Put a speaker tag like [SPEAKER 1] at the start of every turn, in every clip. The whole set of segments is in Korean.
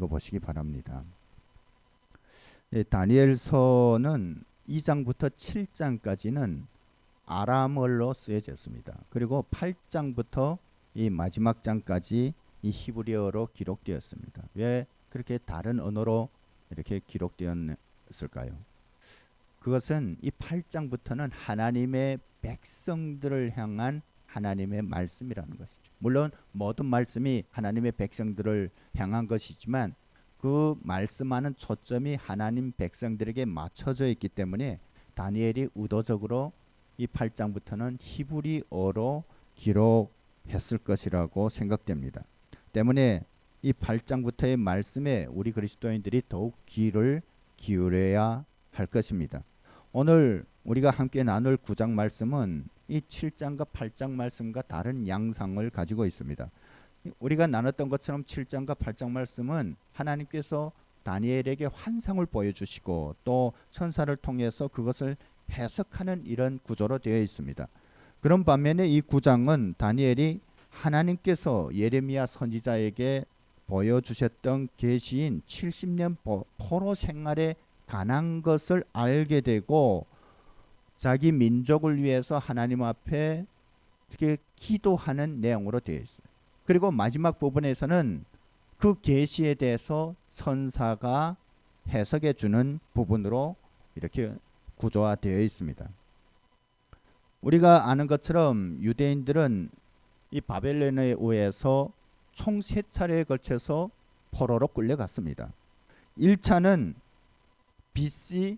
[SPEAKER 1] 읽어보시기 바랍니다. 다니엘서는 2장부터 7장까지는 아람어로 쓰여졌습니다. 그리고 8장부터 이 마지막 장까지 이 히브리어로 기록되었습니다. 왜 그렇게 다른 언어로 이렇게 기록되었을까요? 그것은 이 8장부터는 하나님의 백성들을 향한 하나님의 말씀이라는 것이죠. 물론 모든 말씀이 하나님의 백성들을 향한 것이지만 그 말씀하는 초점이 하나님 백성들에게 맞춰져 있기 때문에 다니엘이 의도적으로 이 8장부터는 히브리어로 기록했을 것이라고 생각됩니다. 때문에 이 8장부터의 말씀에 우리 그리스도인들이 더욱 귀를 기울여야 할 것입니다. 오늘 우리가 함께 나눌 9장 말씀은 이 7장과 8장 말씀과 다른 양상을 가지고 있습니다. 우리가 나눴던 것처럼 7장과 8장 말씀은 하나님께서 다니엘에게 환상을 보여주시고 또 천사를 통해서 그것을 해석하는 이런 구조로 되어 있습니다. 그런 반면에 이 9장은 다니엘이 하나님께서 예레미야 선지자에게 보여주셨던 계시인 70년 포로 생활에 관한 것을 알게 되고 자기 민족을 위해서 하나님 앞에 이렇게 기도하는 내용으로 되어 있어요. 그리고 마지막 부분에서는 그 계시에 대해서 천사가 해석해 주는 부분으로 이렇게 구조화되어 있습니다. 우리가 아는 것처럼 유대인들은 이 바벨론에 의해서 총 3차례에 걸쳐서 포로로 끌려갔습니다. 1차는 BC,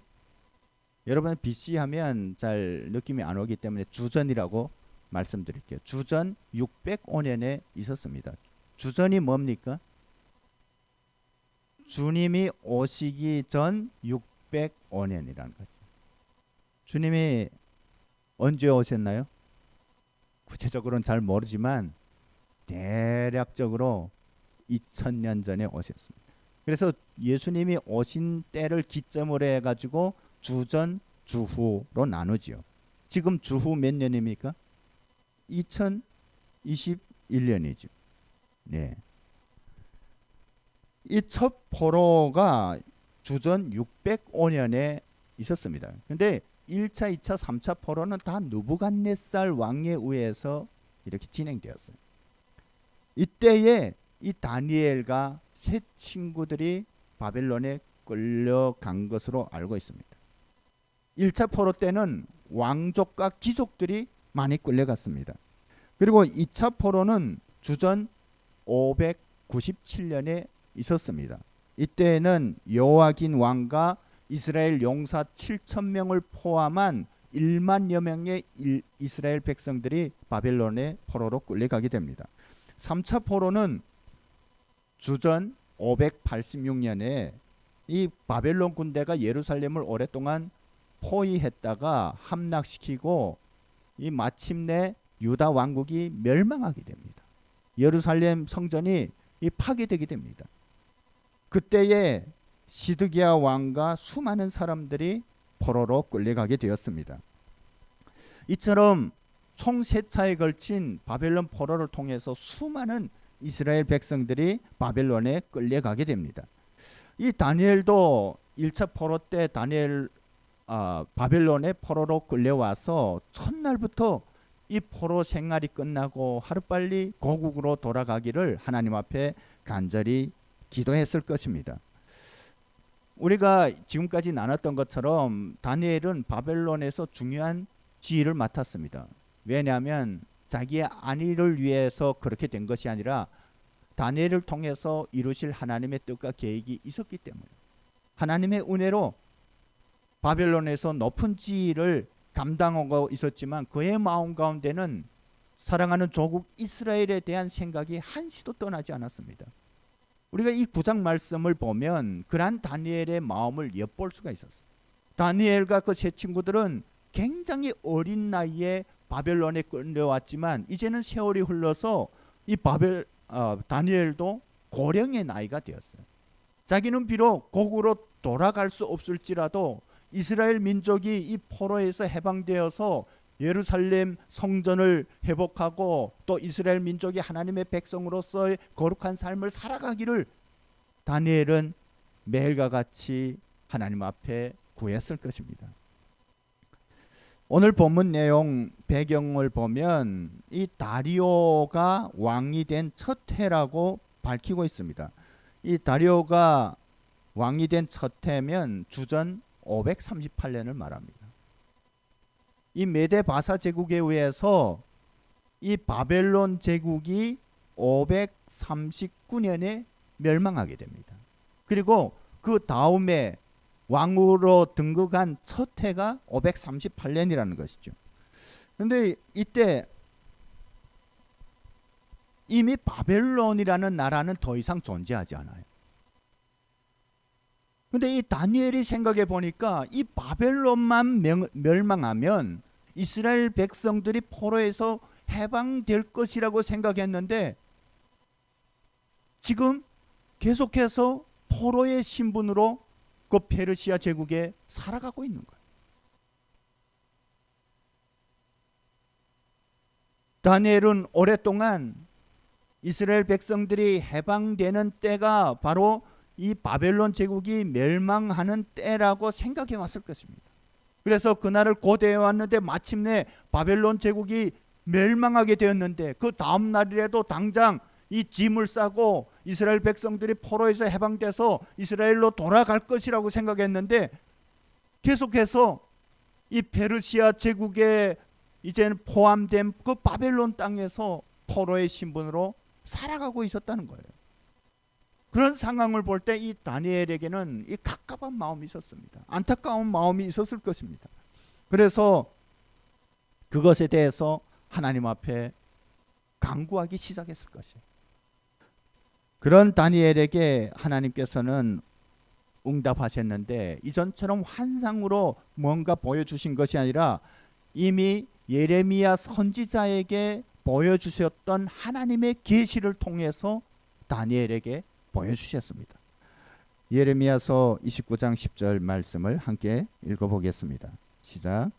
[SPEAKER 1] 여러분 BC 하면 잘 느낌이 안 오기 때문에 주전이라고 말씀드릴게요. 주전 605년에 있었습니다. 주전이 뭡니까? 주님이 오시기 전 605년이라는 거죠. 주님이 언제 오셨나요? 구체적으로는 잘 모르지만 대략적으로 2000년 전에 오셨습니다. 그래서 예수님이 오신 때를 기점으로 해가지고 주전, 주후로 나누지요. 지금 주후 몇 년입니까? 2021년이죠. 네. 이 첫 포로가 주전 605년에 있었습니다. 근데 1차, 2차, 3차 포로는 다 느부갓네살 왕에 의해서 이렇게 진행되었어요. 이때에 이 다니엘과 세 친구들이 바벨론에 끌려간 것으로 알고 있습니다. 1차 포로 때는 왕족과 귀족들이 많이 끌려갔습니다. 그리고 2차 포로는 주전 597년에 있었습니다. 이때에는 여호야긴 왕과 이스라엘 용사 7,000명을 포함한 1만여 명의 이스라엘 백성들이 바벨론의 포로로 끌려가게 됩니다. 3차 포로는 주전 586년에 이 바벨론 군대가 예루살렘을 오랫동안 포위했다가 함락시키고 이 마침내 유다 왕국이 멸망하게 됩니다. 예루살렘 성전이 파괴되게 됩니다. 그때에 시드기야 왕과 수많은 사람들이 포로로 끌려가게 되었습니다. 이처럼 총 3차에 걸친 바벨론 포로를 통해서 수많은 이스라엘 백성들이 바벨론에 끌려가게 됩니다. 이 다니엘도 1차 포로 때 바벨론에 포로로 끌려와서 첫날부터 이 포로 생활이 끝나고 하루빨리 고국으로 돌아가기를 하나님 앞에 간절히 기도했을 것입니다. 우리가 지금까지 나눴던 것처럼 다니엘은 바벨론에서 중요한 지위를 맡았습니다. 왜냐하면 자기의 안위를 위해서 그렇게 된 것이 아니라 다니엘을 통해서 이루실 하나님의 뜻과 계획이 있었기 때문에 하나님의 은혜로 바벨론에서 높은 지위를 감당하고 있었지만 그의 마음 가운데는 사랑하는 조국 이스라엘에 대한 생각이 한시도 떠나지 않았습니다. 우리가 이 9장 말씀을 보면 그러한 다니엘의 마음을 엿볼 수가 있었어요. 다니엘과 그 세 친구들은 굉장히 어린 나이에 바벨론에 끌려왔지만 이제는 세월이 흘러서 이 다니엘도 고령의 나이가 되었어요. 자기는 비록 고국으로 돌아갈 수 없을지라도 이스라엘 민족이 이 포로에서 해방되어서 예루살렘 성전을 회복하고 또 이스라엘 민족이 하나님의 백성으로서의 거룩한 삶을 살아가기를 다니엘은 매일과 같이 하나님 앞에 구했을 것입니다. 오늘 본문 내용 배경을 보면 이 다리오가 왕이 된 첫 해라고 밝히고 있습니다. 이 다리오가 왕이 된 첫 해면 주전 538년을 말합니다. 이 메데 바사 제국에 의해서 이 바벨론 제국이 539년에 멸망하게 됩니다. 그리고 그 다음에 왕으로 등극한 첫 해가 538년이라는 것이죠. 그런데 이때 이미 바벨론이라는 나라는 더 이상 존재하지 않아요. 근데 이 다니엘이 생각해 보니까 이 바벨론만 멸망하면 이스라엘 백성들이 포로에서 해방될 것이라고 생각했는데 지금 계속해서 포로의 신분으로 그 페르시아 제국에 살아가고 있는 거예요. 다니엘은 오랫동안 이스라엘 백성들이 해방되는 때가 바로 이 바벨론 제국이 멸망하는 때라고 생각해 왔을 것입니다. 그래서 그날을 고대해 왔는데 마침내 바벨론 제국이 멸망하게 되었는데 그 다음 날이라도 당장 이 짐을 싸고 이스라엘 백성들이 포로에서 해방돼서 이스라엘로 돌아갈 것이라고 생각했는데 계속해서 이 페르시아 제국에 이제는 포함된 그 바벨론 땅에서 포로의 신분으로 살아가고 있었다는 거예요. 그런 상황을 볼 때 이 다니엘에게는 이 갑갑한 마음이 있었습니다. 안타까운 마음이 있었을 것입니다. 그래서 그것에 대해서 하나님 앞에 간구하기 시작했을 것이에요. 그런 다니엘에게 하나님께서는 응답하셨는데 이전처럼 환상으로 뭔가 보여주신 것이 아니라 이미 예레미야 선지자에게 보여주셨던 하나님의 계시를 통해서 다니엘에게 보여주셨습니다. 예레미야서 29장 10절 말씀을 함께 읽어보겠습니다. 시작.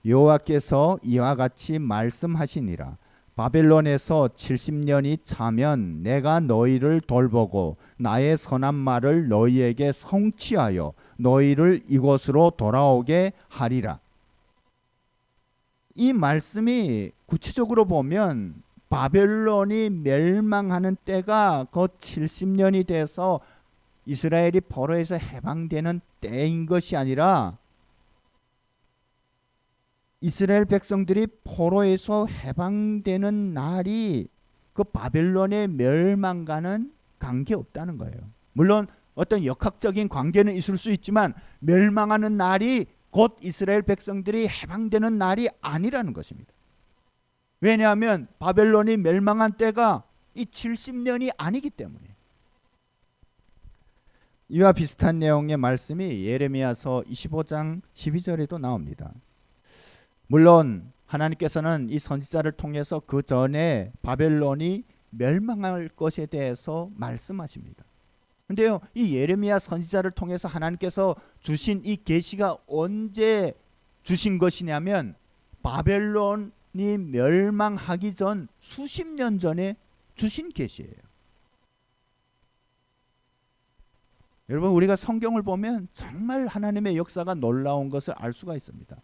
[SPEAKER 1] 여호와께서 이와 같이 말씀하시니라. 바벨론에서 70년이 차면 내가 너희를 돌보고 나의 선한 말을 너희에게 성취하여 너희를 이곳으로 돌아오게 하리라. 이 말씀이 구체적으로 보면 바벨론이 멸망하는 때가 그 70년이 돼서 이스라엘이 포로에서 해방되는 때인 것이 아니라 이스라엘 백성들이 포로에서 해방되는 날이 그 바벨론의 멸망과는 관계없다는 거예요. 물론 어떤 역학적인 관계는 있을 수 있지만 멸망하는 날이 곧 이스라엘 백성들이 해방되는 날이 아니라는 것입니다. 왜냐하면 바벨론이 멸망한 때가 이 70년이 아니기 때문에. 이와 비슷한 내용의 말씀이 예레미야서 25장 12절에도 나옵니다. 물론 하나님께서는 이 선지자를 통해서 그 전에 바벨론이 멸망할 것에 대해서 말씀하십니다. 그런데요, 이 예레미야 선지자를 통해서 하나님께서 주신 이 계시가 언제 주신 것이냐면 바벨론이 멸망하기 전 수십 년 전에 주신 계시예요. 여러분, 우리가 성경을 보면 정말 하나님의 역사가 놀라운 것을 알 수가 있습니다.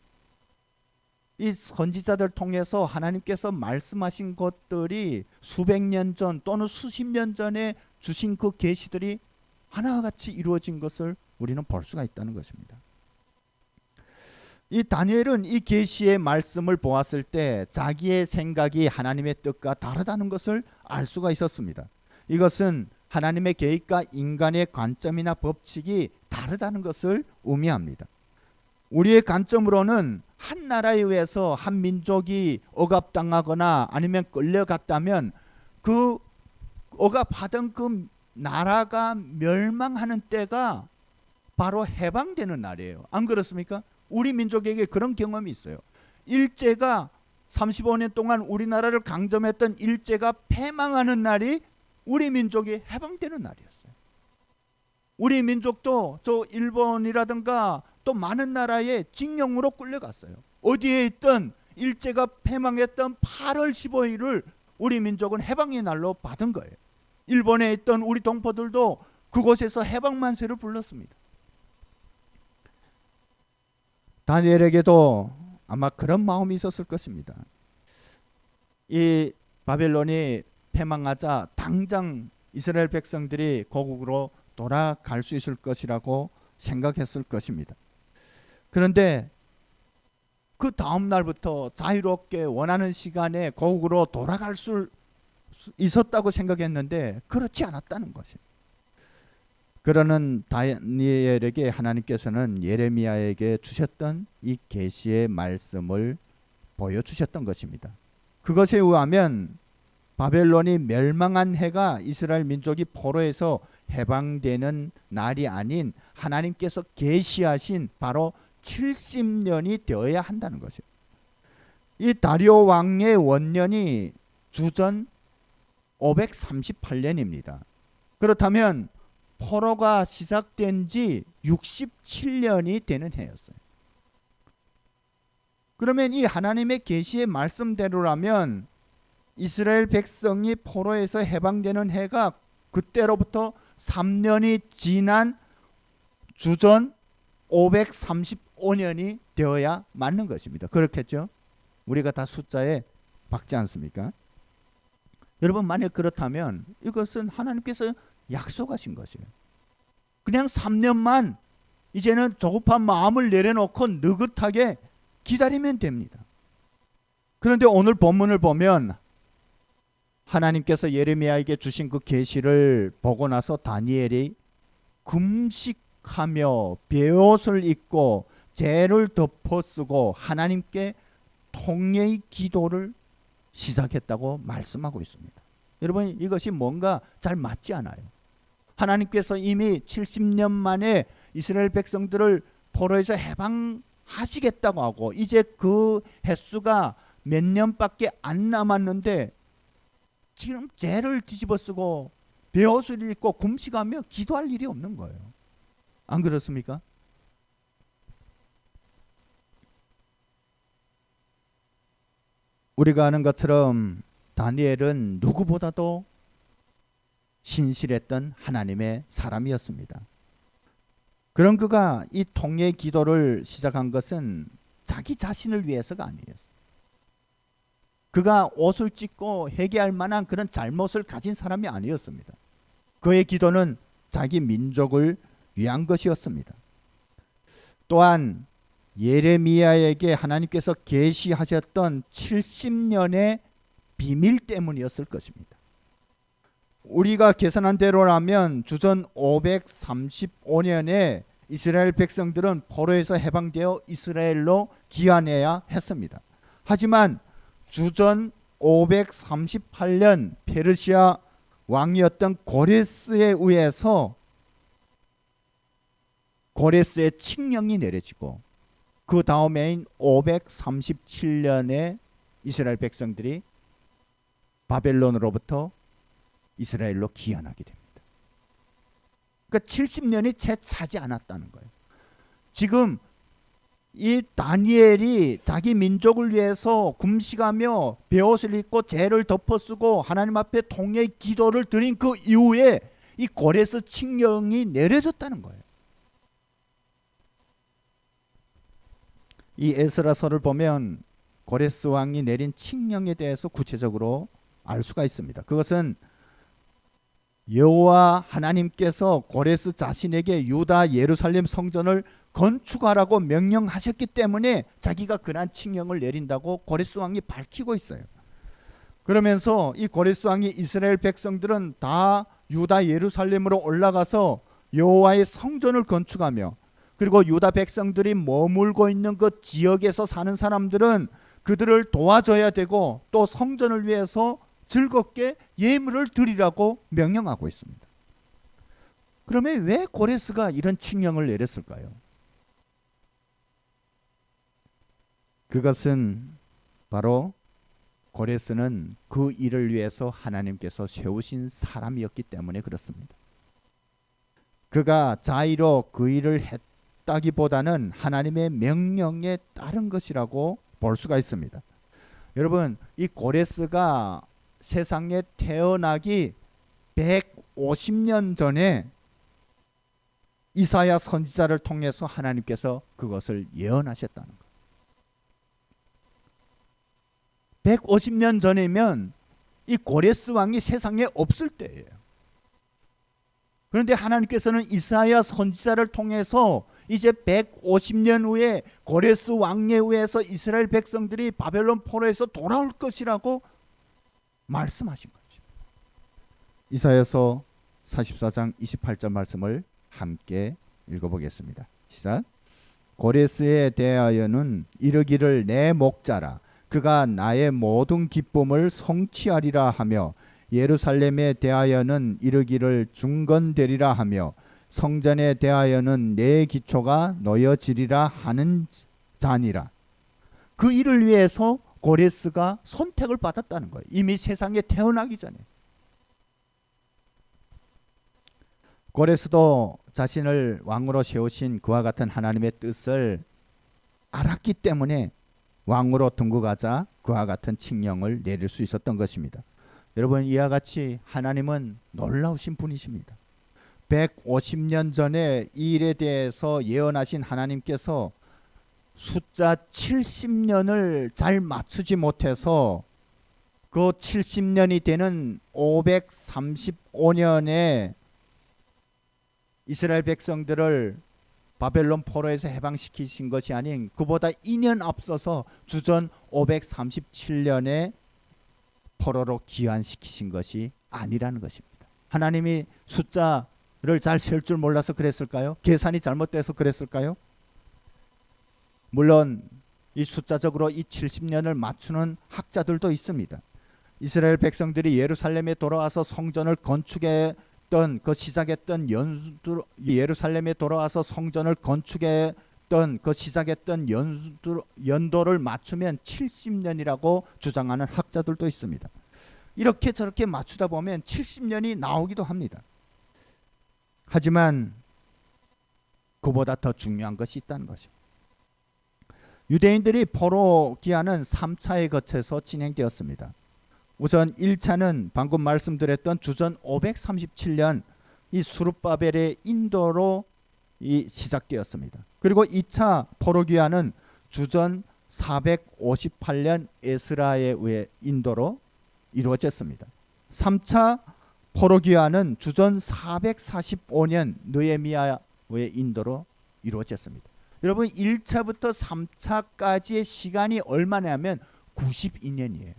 [SPEAKER 1] 이 선지자들 통해서 하나님께서 말씀하신 것들이 수백 년 전 또는 수십 년 전에 주신 그 계시들이 하나와 같이 이루어진 것을 우리는 볼 수가 있다는 것입니다. 이 다니엘은 이 계시의 말씀을 보았을 때 자기의 생각이 하나님의 뜻과 다르다는 것을 알 수가 있었습니다. 이것은 하나님의 계획과 인간의 관점이나 법칙이 다르다는 것을 의미합니다. 우리의 관점으로는 한 나라에 의해서 한 민족이 억압당하거나 아니면 끌려갔다면 그 억압하던 그 나라가 멸망하는 때가 바로 해방되는 날이에요. 안 그렇습니까? 우리 민족에게 그런 경험이 있어요. 일제가 35년 동안 우리나라를 강점했던 일제가 패망하는 날이 우리 민족이 해방되는 날이었어요. 우리 민족도 저 일본이라든가 또 많은 나라에 징용으로 끌려갔어요. 어디에 있던 일제가 패망했던 8월 15일을 우리 민족은 해방의 날로 받은 거예요. 일본에 있던 우리 동포들도 그곳에서 해방만세를 불렀습니다. 다니엘에게도 아마 그런 마음이 있었을 것입니다. 이 바벨론이 패망하자 당장 이스라엘 백성들이 고국으로 돌아갈 수 있을 것이라고 생각했을 것입니다. 그런데 그 다음 날부터 자유롭게 원하는 시간에 고국으로 돌아갈 수 있었다고 생각했는데 그렇지 않았다는 것이에요. 그러는 다니엘에게 하나님께서는 예레미야에게 주셨던 이 계시의 말씀을 보여주셨던 것입니다. 그것에 의하면 바벨론이 멸망한 해가 이스라엘 민족이 포로에서 해방되는 날이 아닌 하나님께서 계시하신 바로 70년이 되어야 한다는 것이에요. 이 다리오 왕의 원년이 주전 538년입니다. 그렇다면 포로가 시작된 지 67년이 되는 해였어요. 그러면 이 하나님의 계시의 말씀대로라면 이스라엘 백성이 포로에서 해방되는 해가 그때로부터 3년이 지난 주전 535년이 되어야 맞는 것입니다. 그렇겠죠? 우리가 다 숫자에 박지 않습니까? 여러분, 만약 그렇다면 이것은 하나님께서 약속하신 것이에요. 그냥 3년만 이제는 조급한 마음을 내려놓고 느긋하게 기다리면 됩니다. 그런데 오늘 본문을 보면 하나님께서 예레미야에게 주신 그 계시를 보고 나서 다니엘이 금식하며 베옷을 입고 재를 덮어쓰고 하나님께 통회의 기도를 시작했다고 말씀하고 있습니다. 여러분, 이것이 뭔가 잘 맞지 않아요. 하나님께서 이미 70년 만에 이스라엘 백성들을 포로에서 해방하시겠다고 하고 이제 그 횟수가 몇 년밖에 안 남았는데 지금 죄를 뒤집어쓰고 베옷을 입고 금식하며 기도할 일이 없는 거예요. 안 그렇습니까? 우리가 아는 것처럼 다니엘은 누구보다도 신실했던 하나님의 사람이었습니다. 그런 그가 이 통회 기도를 시작한 것은 자기 자신을 위해서가 아니었어요. 그가 옷을 찢고 회개할 만한 그런 잘못을 가진 사람이 아니었습니다. 그의 기도는 자기 민족을 위한 것이었습니다. 또한 예레미야에게 하나님께서 계시하셨던 70년의 비밀 때문이었을 것입니다. 우리가 계산한 대로라면 주전 535년에 이스라엘 백성들은 포로에서 해방되어 이스라엘로 귀환해야 했습니다. 하지만 주전 538년 페르시아 왕이었던 고레스에 의해서 고레스의 칙령이 내려지고 그 다음해인 537년에 이스라엘 백성들이 바벨론으로부터 이스라엘로 귀환하게 됩니다. 그러니까 70년이 채 차지 않았다는 거예요. 지금 이 다니엘이 자기 민족을 위해서 금식하며 베옷을 입고 재를 덮어쓰고 하나님 앞에 통회의 기도를 드린 그 이후에 이 고레스 칙령이 내려졌다는 거예요. 이 에스라서를 보면 고레스 왕이 내린 칙령에 대해서 구체적으로 알 수가 있습니다. 그것은 여호와 하나님께서 고레스 자신에게 유다 예루살렘 성전을 건축하라고 명령하셨기 때문에 자기가 그러한 칙령을 내린다고 고레스 왕이 밝히고 있어요. 그러면서 이 고레스 왕이 이스라엘 백성들은 다 유다 예루살렘으로 올라가서 여호와의 성전을 건축하며 그리고 유다 백성들이 머물고 있는 그 지역에서 사는 사람들은 그들을 도와줘야 되고 또 성전을 위해서 즐겁게 예물을 드리라고 명령하고 있습니다. 그러면 왜 고레스가 이런 칙령을 내렸을까요? 그것은 바로 고레스는 그 일을 위해서 하나님께서 세우신 사람이었기 때문에 그렇습니다. 그가 자의로 그 일을 했다기보다는 하나님의 명령에 따른 것이라고 볼 수가 있습니다. 여러분, 이 고레스가 세상에 태어나기 150년 전에 이사야 선지자를 통해서 하나님께서 그것을 예언하셨다는 거예요. 150년 전이면 이 고레스 왕이 세상에 없을 때예요. 그런데 하나님께서는 이사야 선지자를 통해서 이제 150년 후에 고레스 왕에 의해서 이스라엘 백성들이 바벨론 포로에서 돌아올 것이라고 말씀하신 거죠. 이사야서 44장 28절 말씀을 함께 읽어보겠습니다. 시작. 고레스에 대하여는 이르기를 내 목자라 그가 나의 모든 기쁨을 성취하리라 하며 예루살렘에 대하여는 이르기를 중건되리라 하며 성전에 대하여는 내 기초가 놓여지리라 하는 자니라. 그 일을 위해서 고레스가 선택을 받았다는 거예요. 이미 세상에 태어나기 전에. 고레스도 자신을 왕으로 세우신 그와 같은 하나님의 뜻을 알았기 때문에 왕으로 등극하자 그와 같은 칙령을 내릴 수 있었던 것입니다. 여러분, 이와 같이 하나님은 놀라우신 분이십니다. 150년 전에 이 일에 대해서 예언하신 하나님께서 숫자 70년을 잘 맞추지 못해서 그 70년이 되는 535년에 이스라엘 백성들을 바벨론 포로에서 해방시키신 것이 아닌 그보다 2년 앞서서 주전 537년에 포로로 귀환시키신 것이 아니라는 것입니다. 하나님이 숫자를 잘 셀 줄 몰라서 그랬을까요? 계산이 잘못돼서 그랬을까요? 물론 이 숫자적으로 이 70년을 맞추는 학자들도 있습니다. 이스라엘 백성들이 예루살렘에 돌아와서 성전을 건축했던 그 시작했던 예루살렘에 돌아와서 성전을 건축했던 그 시작했던 연도를 맞추면 70년이라고 주장하는 학자들도 있습니다. 이렇게 저렇게 맞추다 보면 70년이 나오기도 합니다. 하지만 그보다 더 중요한 것이 있다는 것이죠. 유대인들이 포로 기한은 3차에 거쳐서 진행되었습니다. 우선 1차는 방금 말씀드렸던 주전 537년 이 수룹바벨의 인도로 시작되었습니다. 그리고 2차 포로 기한은 주전 458년 에스라에 의해 인도로 이루어졌습니다. 3차 포로 기한은 주전 445년 느헤미야의 인도로 이루어졌습니다. 여러분, 1차부터 3차까지의 시간이 얼마냐면 92년이에요.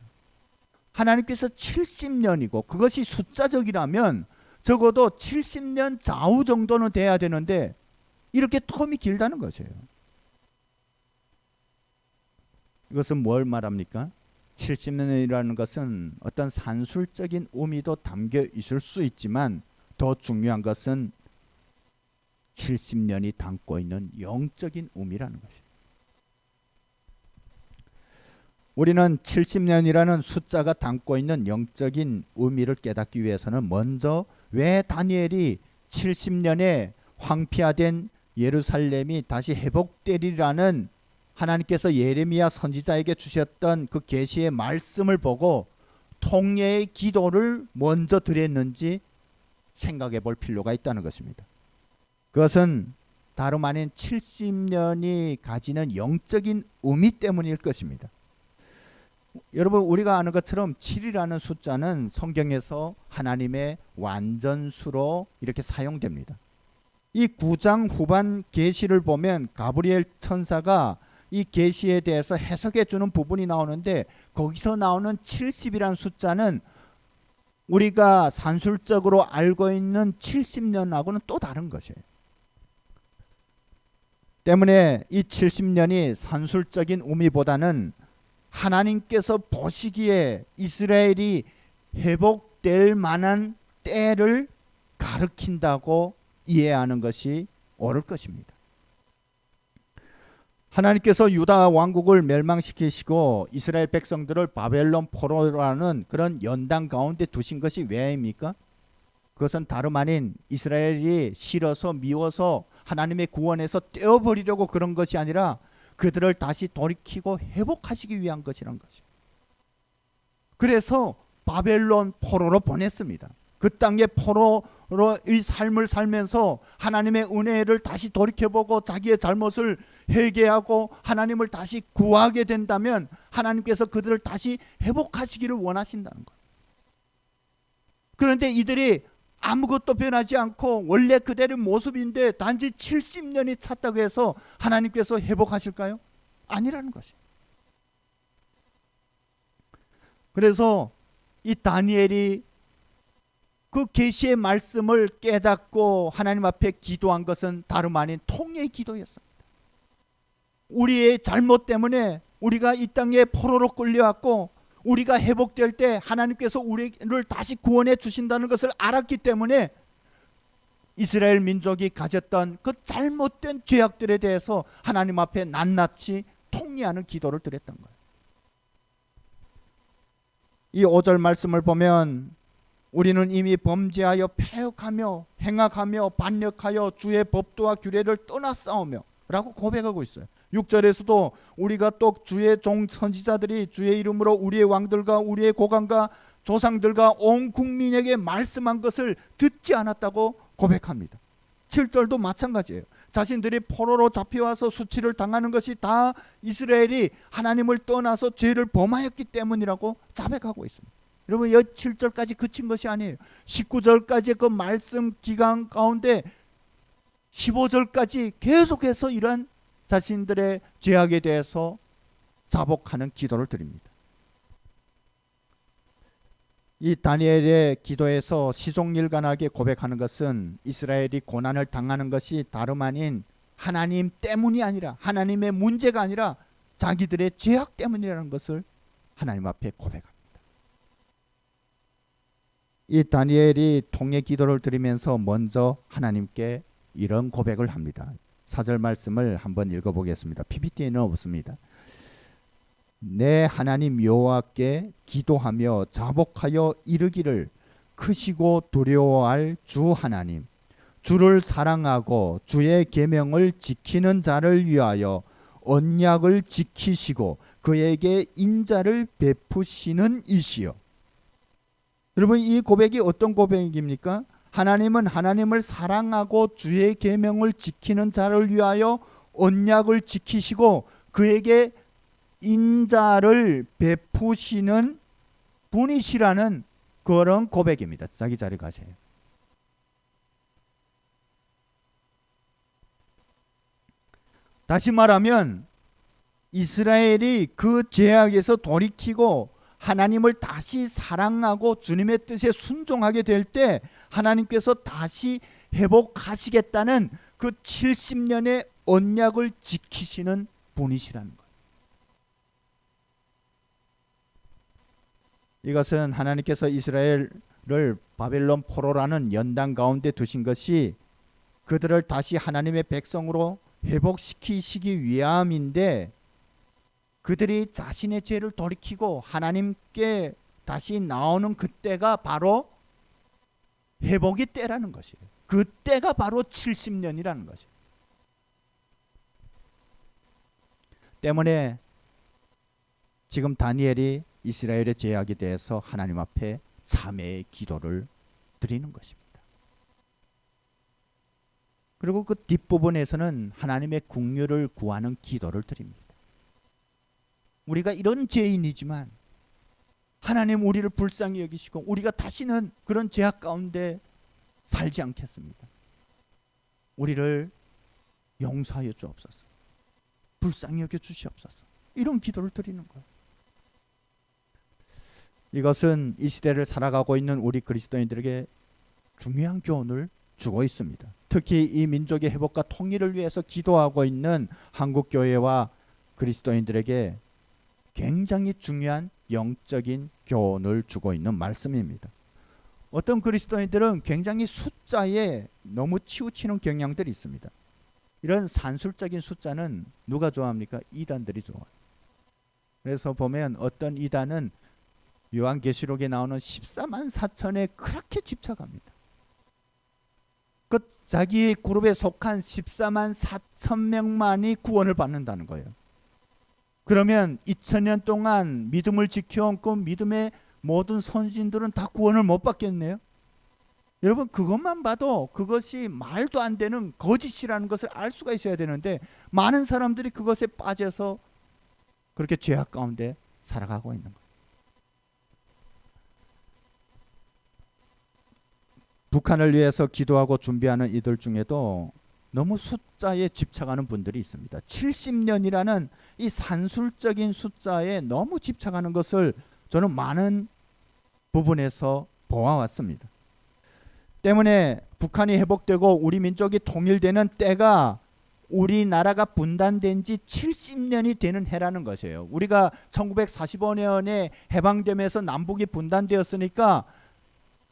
[SPEAKER 1] 하나님께서 70년이고 그것이 숫자적이라면 적어도 70년 좌우 정도는 돼야 되는데 이렇게 텀이 길다는 것이에요. 이것은 뭘 말합니까? 70년이라는 것은 어떤 산술적인 의미도 담겨 있을 수 있지만 더 중요한 것은 70년이 담고 있는 영적인 의미라는 것입니다. 우리는 70년이라는 숫자가 담고 있는 영적인 의미를 깨닫기 위해서는 먼저 왜 다니엘이 70년에 황폐화된 예루살렘이 다시 회복되리라는 하나님께서 예레미야 선지자에게 주셨던 그 계시의 말씀을 보고 통례의 기도를 먼저 드렸는지 생각해 볼 필요가 있다는 것입니다. 그것은 다름 아닌 70년이 가지는 영적인 의미 때문일 것입니다. 여러분, 우리가 아는 것처럼 7이라는 숫자는 성경에서 하나님의 완전수로 이렇게 사용됩니다. 이 9장 후반 계시를 보면 가브리엘 천사가 이 계시에 대해서 해석해 주는 부분이 나오는데 거기서 나오는 70이라는 숫자는 우리가 산술적으로 알고 있는 70년하고는 또 다른 것이에요. 때문에 이 70년이 산술적인 의미보다는 하나님께서 보시기에 이스라엘이 회복될 만한 때를 가리킨다고 이해하는 것이 옳을 것입니다. 하나님께서 유다 왕국을 멸망시키시고 이스라엘 백성들을 바벨론 포로라는 그런 연단 가운데 두신 것이 왜입니까? 그것은 다름 아닌 이스라엘이 싫어서 미워서 하나님의 구원에서 떼어버리려고 그런 것이 아니라 그들을 다시 돌이키고 회복하시기 위한 것이란 것이죠. 그래서 바벨론 포로로 보냈습니다. 그 땅에 포로로의 삶을 살면서 하나님의 은혜를 다시 돌이켜보고 자기의 잘못을 회개하고 하나님을 다시 구하게 된다면 하나님께서 그들을 다시 회복하시기를 원하신다는 거예요. 그런데 이들이 아무것도 변하지 않고 원래 그대의 모습인데 단지 70년이 찼다고 해서 하나님께서 회복하실까요? 아니라는 것이에요. 그래서 이 다니엘이 그 계시의 말씀을 깨닫고 하나님 앞에 기도한 것은 다름 아닌 통회의 기도였습니다. 우리의 잘못 때문에 우리가 이 땅에 포로로 끌려왔고 우리가 회복될 때 하나님께서 우리를 다시 구원해 주신다는 것을 알았기 때문에 이스라엘 민족이 가졌던 그 잘못된 죄악들에 대해서 하나님 앞에 낱낱이 통회하는 기도를 드렸던 거예요. 이 5절 말씀을 보면 우리는 이미 범죄하여 패역하며 행악하며 반역하여 주의 법도와 규례를 떠나 싸우며 라고 고백하고 있어요. 6절에서도 우리가 또 주의 종 선지자들이 주의 이름으로 우리의 왕들과 우리의 고관과 조상들과 온 국민에게 말씀한 것을 듣지 않았다고 고백합니다. 7절도 마찬가지예요. 자신들이 포로로 잡혀와서 수치를 당하는 것이 다 이스라엘이 하나님을 떠나서 죄를 범하였기 때문이라고 자백하고 있습니다. 여러분, 7절까지 그친 것이 아니에요. 19절까지 그 말씀 기간 가운데 15절까지 계속해서 이러한 자신들의 죄악에 대해서 자복하는 기도를 드립니다. 이 다니엘의 기도에서 시종일관하게 고백하는 것은 이스라엘이 고난을 당하는 것이 다름 아닌 하나님 때문이 아니라, 하나님의 문제가 아니라 자기들의 죄악 때문이라는 것을 하나님 앞에 고백합니다. 이 다니엘이 통회 기도를 드리면서 먼저 하나님께 이런 고백을 합니다. 4절 말씀을 한번 읽어보겠습니다. PPT에는 없습니다. 내 하나님 여호와께 기도하며 자복하여 이르기를, 크시고 두려워할 주 하나님, 주를 사랑하고 주의 계명을 지키는 자를 위하여 언약을 지키시고 그에게 인자를 베푸시는 이시여. 여러분, 이 고백이 어떤 고백입니까? 하나님은 하나님을 사랑하고 주의 계명을 지키는 자를 위하여 언약을 지키시고 그에게 인자를 베푸시는 분이시라는 그런 고백입니다. 자기 자리 가세요. 다시 말하면 이스라엘이 그 죄악에서 돌이키고 하나님을 다시 사랑하고 주님의 뜻에 순종하게 될 때 하나님께서 다시 회복하시겠다는 그 70년의 언약을 지키시는 분이시라는 거예요. 이것은 하나님께서 이스라엘을 바벨론 포로라는 연단 가운데 두신 것이 그들을 다시 하나님의 백성으로 회복시키시기 위함인데, 그들이 자신의 죄를 돌이키고 하나님께 다시 나오는 그때가 바로 회복의 때라는 것이에요. 그때가 바로 70년이라는 것이에요. 때문에 지금 다니엘이 이스라엘의 죄악에 대해서 하나님 앞에 참회의 기도를 드리는 것입니다. 그리고 그 뒷부분에서는 하나님의 긍휼을 구하는 기도를 드립니다. 우리가 이런 죄인이지만 하나님 우리를 불쌍히 여기시고 우리가 다시는 그런 죄악 가운데 살지 않겠습니다. 우리를 용서하여 주옵소서. 불쌍히 여겨 주시옵소서. 이런 기도를 드리는 거예요. 이것은 이 시대를 살아가고 있는 우리 그리스도인들에게 중요한 교훈을 주고 있습니다. 특히 이 민족의 회복과 통일을 위해서 기도하고 있는 한국교회와 그리스도인들에게 굉장히 중요한 영적인 교훈을 주고 있는 말씀입니다. 어떤 그리스도인들은 굉장히 숫자에 너무 치우치는 경향들이 있습니다. 이런 산술적인 숫자는 누가 좋아합니까? 이단들이 좋아해요. 그래서 보면 어떤 이단은 요한계시록에 나오는 14만 4천에 그렇게 집착합니다. 그 자기 그룹에 속한 14만 4천 명만이 구원을 받는다는 거예요. 그러면 2000년 동안 믿음을 지켜온 그 믿음의 모든 선진들은 다 구원을 못 받겠네요. 여러분 그것만 봐도 그것이 말도 안 되는 거짓이라는 것을 알 수가 있어야 되는데 많은 사람들이 그것에 빠져서 그렇게 죄악 가운데 살아가고 있는 거예요. 북한을 위해서 기도하고 준비하는 이들 중에도 너무 숫자에 집착하는 분들이 있습니다. 70년이라는 이 산술적인 숫자에 너무 집착하는 것을 저는 많은 부분에서 보아왔습니다. 때문에 북한이 회복되고 우리 민족이 통일되는 때가 우리나라가 분단된 지 70년이 되는 해라는 것이에요. 우리가 1945년에 해방되면서 남북이 분단되었으니까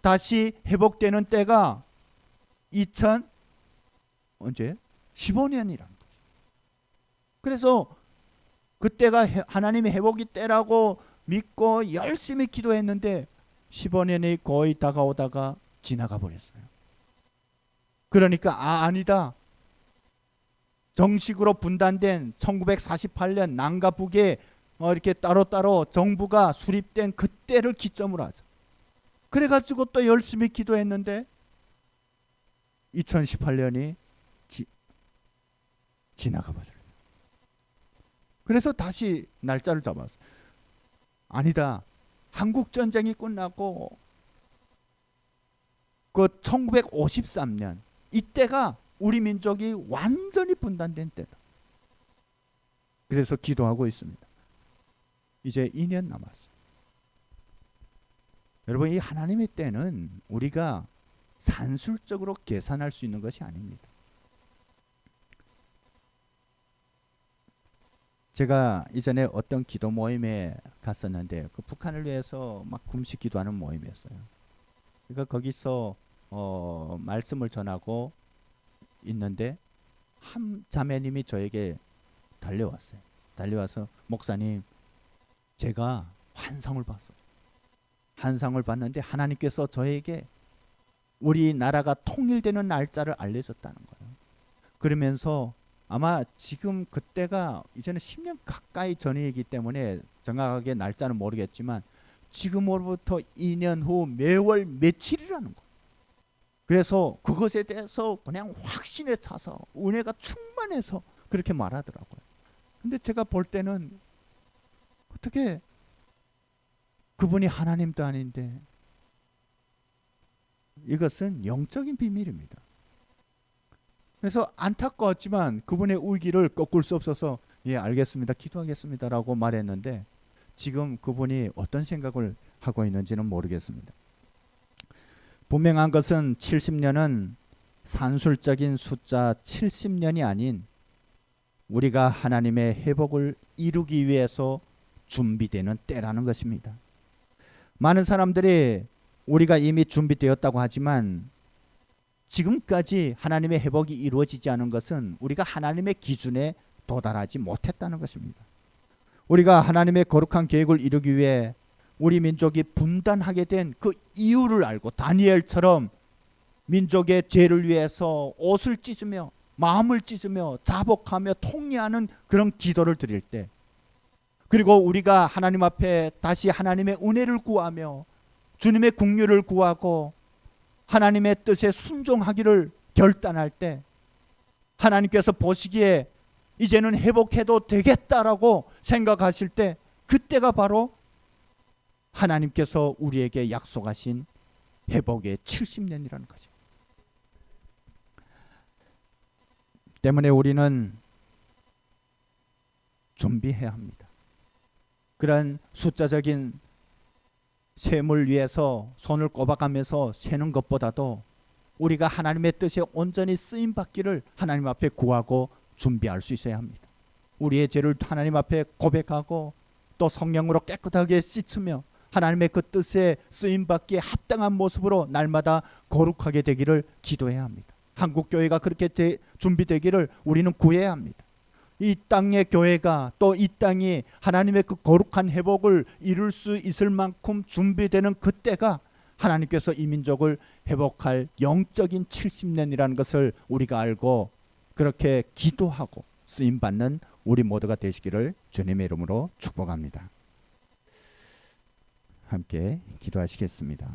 [SPEAKER 1] 다시 회복되는 때가 2015년이라는 거죠. 그래서 그때가 하나님의 회복의 때라고 믿고 열심히 기도했는데 15년이 거의 다가오다가 지나가 버렸어요. 그러니까 아니다. 정식으로 분단된 1948년 남과 북에 이렇게 따로따로 정부가 수립된 그때를 기점으로 하자. 그래가지고 또 열심히 기도했는데 2018년이 지나가 버려요. 그래서 다시 날짜를 잡았어. 아니다. 한국 전쟁이 끝나고 그 1953년 이때가 우리 민족이 완전히 분단된 때다. 그래서 기도하고 있습니다. 이제 2년 남았어요. 여러분 이 하나님의 때는 우리가 산술적으로 계산할 수 있는 것이 아닙니다. 제가 이전에 어떤 기도 모임에 갔었는데 그 북한을 위해서 막 금식 기도하는 모임이었어요. 그러니까 거기서 말씀을 전하고 있는데 한 자매님이 저에게 달려왔어요. 달려와서 목사님 제가 환상을 봤어요. 환상을 봤는데 하나님께서 저에게 우리나라가 통일되는 날짜를 알려줬다는 거예요. 그러면서 아마 지금 그때가 이제는 10년 가까이 전이기 때문에 정확하게 날짜는 모르겠지만 지금으로부터 2년 후 매월 며칠이라는 거예요. 그래서 그것에 대해서 그냥 확신에 차서 은혜가 충만해서 그렇게 말하더라고요. 근데 제가 볼 때는 어떻게 그분이 하나님도 아닌데 이것은 영적인 비밀입니다. 그래서 안타까웠지만 그분의 의기를 꺾을 수 없어서 예 알겠습니다. 기도하겠습니다라고 말했는데 지금 그분이 어떤 생각을 하고 있는지는 모르겠습니다. 분명한 것은 70년은 산술적인 숫자 70년이 아닌 우리가 하나님의 회복을 이루기 위해서 준비되는 때라는 것입니다. 많은 사람들이 우리가 이미 준비되었다고 하지만 지금까지 하나님의 회복이 이루어지지 않은 것은 우리가 하나님의 기준에 도달하지 못했다는 것입니다. 우리가 하나님의 거룩한 계획을 이루기 위해 우리 민족이 분단하게 된 그 이유를 알고 다니엘처럼 민족의 죄를 위해서 옷을 찢으며 마음을 찢으며 자복하며 통회하는 그런 기도를 드릴 때 그리고 우리가 하나님 앞에 다시 하나님의 은혜를 구하며 주님의 긍휼을 구하고 하나님의 뜻에 순종하기를 결단할 때 하나님께서 보시기에 이제는 회복해도 되겠다라고 생각하실 때 그때가 바로 하나님께서 우리에게 약속하신 회복의 70년이라는 거죠. 때문에 우리는 준비해야 합니다. 그런 숫자적인 셈을 위해서 손을 꼽아가면서 세는 것보다도 우리가 하나님의 뜻에 온전히 쓰임 받기를 하나님 앞에 구하고 준비할 수 있어야 합니다. 우리의 죄를 하나님 앞에 고백하고 또 성령으로 깨끗하게 씻으며 하나님의 그 뜻에 쓰임 받기에 합당한 모습으로 날마다 거룩하게 되기를 기도해야 합니다. 한국 교회가 그렇게 준비되기를 우리는 구해야 합니다. 이 땅의 교회가 또 이 땅이 하나님의 그 거룩한 회복을 이룰 수 있을 만큼 준비되는 그때가 하나님께서 이 민족을 회복할 영적인 70년이라는 것을 우리가 알고 그렇게 기도하고 쓰임받는 우리 모두가 되시기를 주님의 이름으로 축복합니다. 함께 기도하시겠습니다.